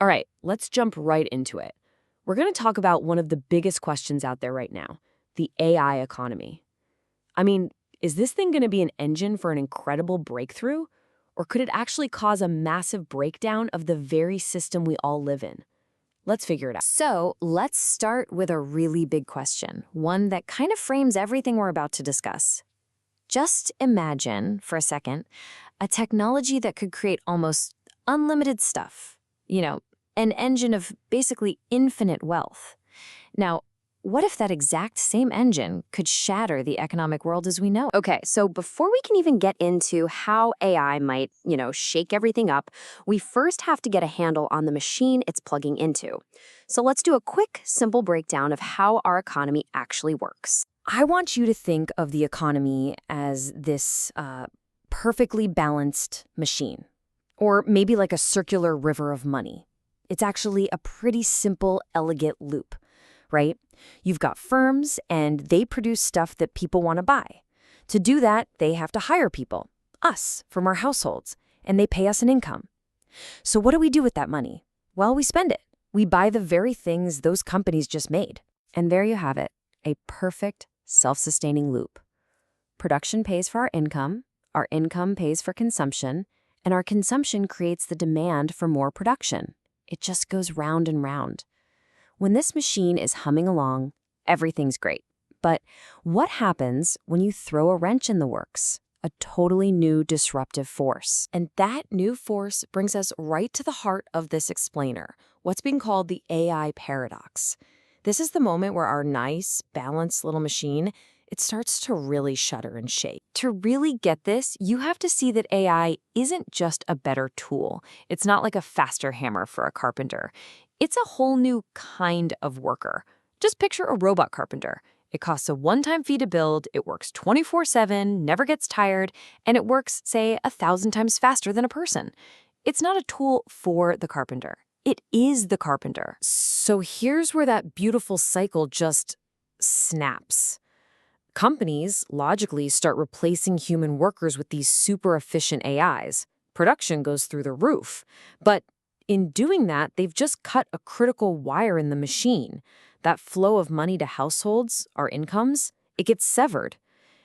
All right, let's jump right into it. We're going to talk about one of the biggest questions out there right now, the AI economy. I mean, is this thing going to be an engine for an incredible breakthrough? Or could it actually cause a massive breakdown of the very system we all live in? Let's figure it out. So let's start with a really big question, one that kind of frames everything we're about to discuss. Just imagine, for a second, a technology that could create almost unlimited stuff. An engine of basically infinite wealth. Now, what if that exact same engine could shatter the economic world as we know it? Okay, so before we can even get into how AI might, shake everything up, we first have to get a handle on the machine it's plugging into. So let's do a quick, simple breakdown of how our economy actually works. I want you to think of the economy as this perfectly balanced machine, or maybe like a circular river of money. It's actually a pretty simple, elegant loop, right? You've got firms, and they produce stuff that people want to buy. To do that, they have to hire people, us, from our households, and they pay us an income. So what do we do with that money? Well, we spend it. We buy the very things those companies just made. And there you have it, a perfect, self-sustaining loop. Production pays for our income pays for consumption, and our consumption creates the demand for more production. It just goes round and round. When this machine is humming along, everything's great. But what happens when you throw a wrench in the works? A totally new disruptive force. And that new force brings us right to the heart of this explainer, what's being called the AI paradox. This is the moment where our nice, balanced little machine, it starts to really shudder and shake. To really get this, you have to see that AI isn't just a better tool. It's not like a faster hammer for a carpenter. It's a whole new kind of worker. Just picture a robot carpenter. It costs a one-time fee to build, it works 24/7, never gets tired, and it works, say, 1,000 times faster than a person. It's not a tool for the carpenter. It is the carpenter. So here's where that beautiful cycle just snaps. Companies logically start replacing human workers with these super efficient AIs. Production goes through the roof. But in doing that, they've just cut a critical wire in the machine. That flow of money to households, our incomes, it gets severed.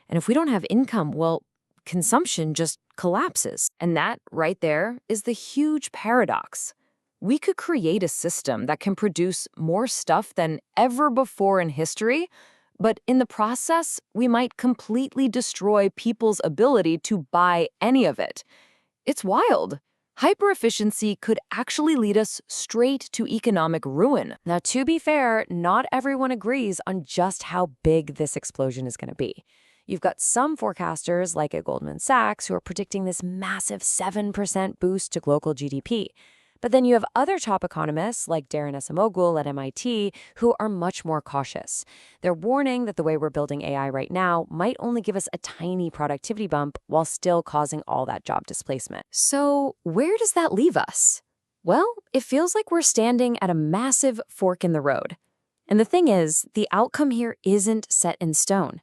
And if we don't have income, well, consumption just collapses. And that right there is the huge paradox. We could create a system that can produce more stuff than ever before in history, but in the process, we might completely destroy people's ability to buy any of it. It's wild. Hyper-efficiency could actually lead us straight to economic ruin. Now, to be fair, not everyone agrees on just how big this explosion is going to be. You've got some forecasters, like at Goldman Sachs, who are predicting this massive 7% boost to global GDP. But then you have other top economists, like Daron Acemoglu at MIT, who are much more cautious. They're warning that the way we're building AI right now might only give us a tiny productivity bump while still causing all that job displacement. So where does that leave us? Well, it feels like we're standing at a massive fork in the road. And the thing is, the outcome here isn't set in stone.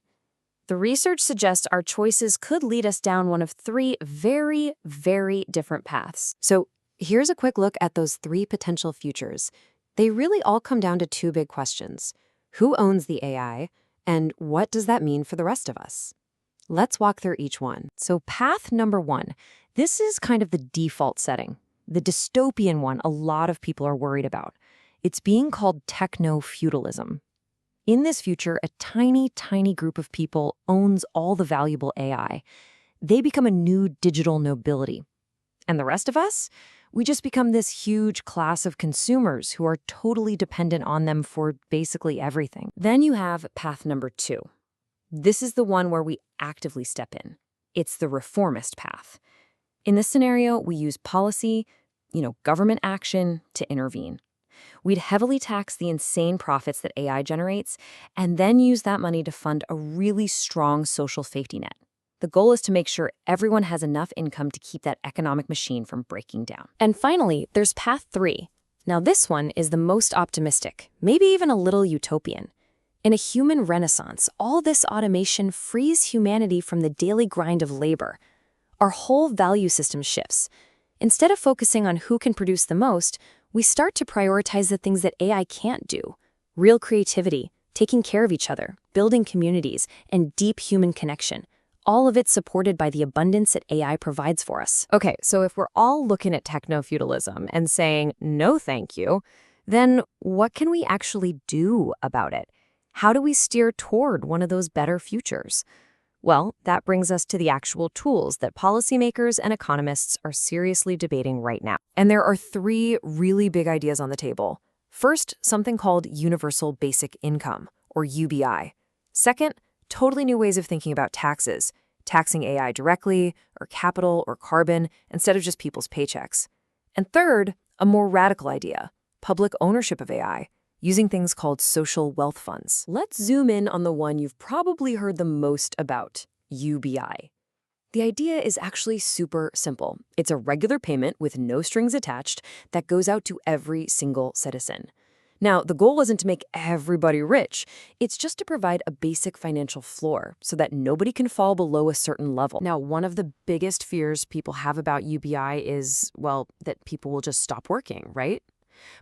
The research suggests our choices could lead us down one of three very, very different paths. So here's a quick look at those three potential futures. They really all come down to two big questions. Who owns the AI, and what does that mean for the rest of us? Let's walk through each one. So path number one, this is kind of the default setting, the dystopian one a lot of people are worried about. It's being called techno-feudalism. In this future, a tiny, tiny group of people owns all the valuable AI. They become a new digital nobility. And the rest of us? We just become this huge class of consumers who are totally dependent on them for basically everything. Then you have path number two. This is the one where we actively step in. It's the reformist path. In this scenario, we use policy, government action to intervene. We'd heavily tax the insane profits that AI generates and then use that money to fund a really strong social safety net. The goal is to make sure everyone has enough income to keep that economic machine from breaking down. And finally, there's path three. Now this one is the most optimistic, maybe even a little utopian. In a human renaissance, all this automation frees humanity from the daily grind of labor. Our whole value system shifts. Instead of focusing on who can produce the most, we start to prioritize the things that AI can't do. Real creativity, taking care of each other, building communities, and deep human connection. All of it supported by the abundance that AI provides for us. Okay, so if we're all looking at techno-feudalism and saying, no thank you, then what can we actually do about it? How do we steer toward one of those better futures? Well, that brings us to the actual tools that policymakers and economists are seriously debating right now. And there are three really big ideas on the table. First, something called Universal Basic Income, or UBI. Second, totally new ways of thinking about taxes, taxing AI directly, or capital, or carbon, instead of just people's paychecks. And third, a more radical idea, public ownership of AI, using things called social wealth funds. Let's zoom in on the one you've probably heard the most about, UBI. The idea is actually super simple. It's a regular payment with no strings attached that goes out to every single citizen. Now, the goal isn't to make everybody rich. It's just to provide a basic financial floor so that nobody can fall below a certain level. Now, one of the biggest fears people have about UBI is, well, that people will just stop working, right?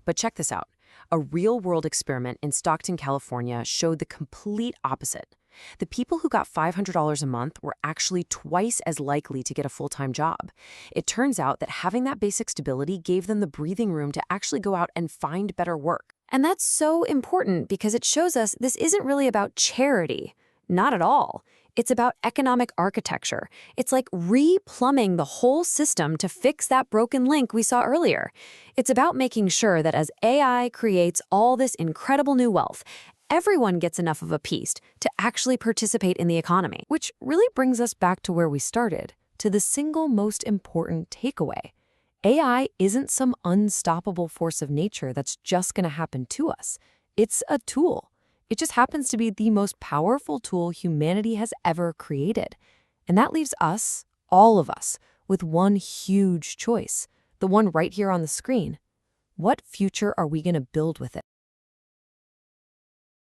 But check this out. A real-world experiment in Stockton, California showed the complete opposite. The people who got $500 a month were actually twice as likely to get a full-time job. It turns out that having that basic stability gave them the breathing room to actually go out and find better work. And that's so important because it shows us this isn't really about charity. Not at all. It's about economic architecture. It's like re-plumbing the whole system to fix that broken link we saw earlier. It's about making sure that as AI creates all this incredible new wealth, everyone gets enough of a piece to actually participate in the economy. Which really brings us back to where we started, to the single most important takeaway. AI isn't some unstoppable force of nature that's just going to happen to us. It's a tool. It just happens to be the most powerful tool humanity has ever created. And that leaves us, all of us, with one huge choice, the one right here on the screen. What future are we going to build with it?